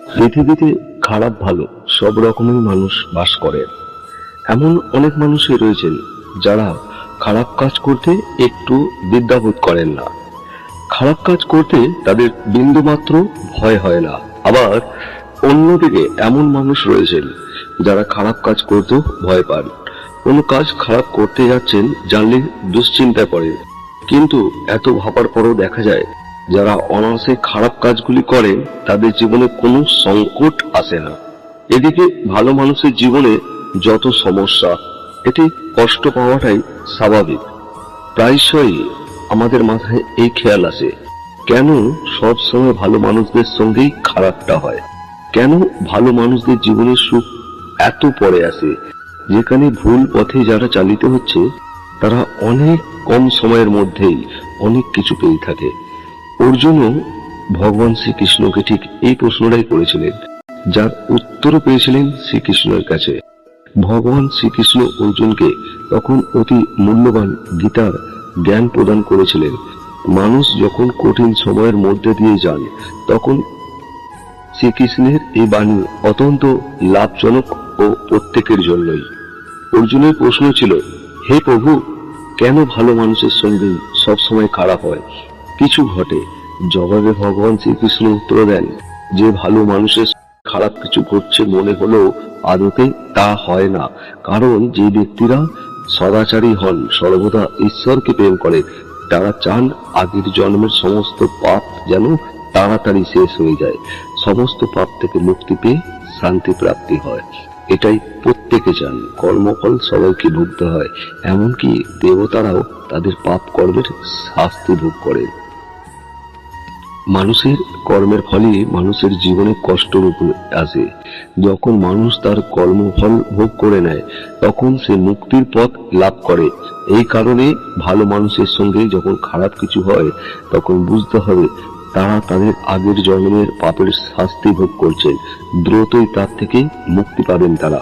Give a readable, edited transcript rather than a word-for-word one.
পৃথিবীতে খারাপ ভালো সব রকমের মানুষ বাস করেন। এমন অনেক মানুষই রয়েছেন যারা খারাপ কাজ করতে একটু দ্বিধাবোধ করেন না। খারাপ কাজ করতে তাদের বিন্দুমাত্র ভয় হয় না। আবার অন্যদিকে এমন মানুষ রয়েছেন যারা খারাপ কাজ করতেও ভয় পান। কোনো কাজ খারাপ করতে যাচ্ছেন জানলে দুশ্চিন্তায় পড়েন, কিন্তু এত ভাবার পরও দেখা যায় যারা অনায়াসে খারাপ কাজগুলি করেন তাদের জীবনে কোনো সংকট আসে না। এদিকে ভালো মানুষের জীবনে যত সমস্যা, এতে কষ্ট পাওয়াটাই স্বাভাবিক। প্রায়শই আমাদের মাথায় এই খেয়াল আসে, কেন সব সময় ভালো মানুষদের সঙ্গেই খারাপটা হয়? কেন ভালো মানুষদের জীবনের সুখ এত পরে আসে? যেখানে ভুল পথে যারা চালিত হচ্ছে তারা অনেক কম সময়ের মধ্যেই অনেক কিছু পেয়ে থাকে। অর্জুনও ভগবান শ্রীকৃষ্ণকে ঠিক এই প্রশ্নটাই করেছিলেন, যার উত্তরও পেয়েছিলেন শ্রীকৃষ্ণের কাছে। ভগবান শ্রীকৃষ্ণ অর্জুনকে তখন অতি মূল্যবান গীতার জ্ঞান প্রদান করেছিলেন। মানুষ যখন কঠিন সময়ের মধ্যে দিয়ে যান তখন শ্রীকৃষ্ণের এই বাণী অত্যন্ত লাভজনক ও প্রত্যেকের জন্যই। অর্জুনের প্রশ্ন ছিল, হে প্রভু, কেন ভালো মানুষের সঙ্গে সবসময় খারাপ হয়? কিছু ঘটে। জবাবে ভগবান শ্রীকৃষ্ণ উত্তর দেন, যে ভালো মানুষের খারাপ কিছু ঘটছে মনে হলেও আদতে তা হয় না। কারণ যে ব্যক্তিরা সদাচারী হন, সর্বদা ঈশ্বরকে প্রেম করে, তারা চান আগের জন্মের সমস্ত পাপ যেন তাড়াতাড়ি শেষ হয়ে যায়, সমস্ত পাপ থেকে মুক্তি পেয়ে শান্তি প্রাপ্তি হয়। এটাই প্রত্যেকে চান। কর্মফল সবাইকে ভুগতে হয়, এমনকি দেবতারাও তাদের পাপ কর্মের শাস্তি ভোগ করেন। মানুষের কর্মের ফলে মানুষের জীবনে কষ্ট রূপে আসে। যখন মানুষ তার কর্মফল ভোগ করে নেয় তখন সে মুক্তির পথ লাভ করে। এই কারণে ভালো মানুষের সঙ্গে যখন খারাপ কিছু হয় তখন বুঝতে হবে তারা তাদের আগের জন্মের পাপের শাস্তি ভোগ করছেন, দ্রুতই তার থেকে মুক্তি পাবেন তারা।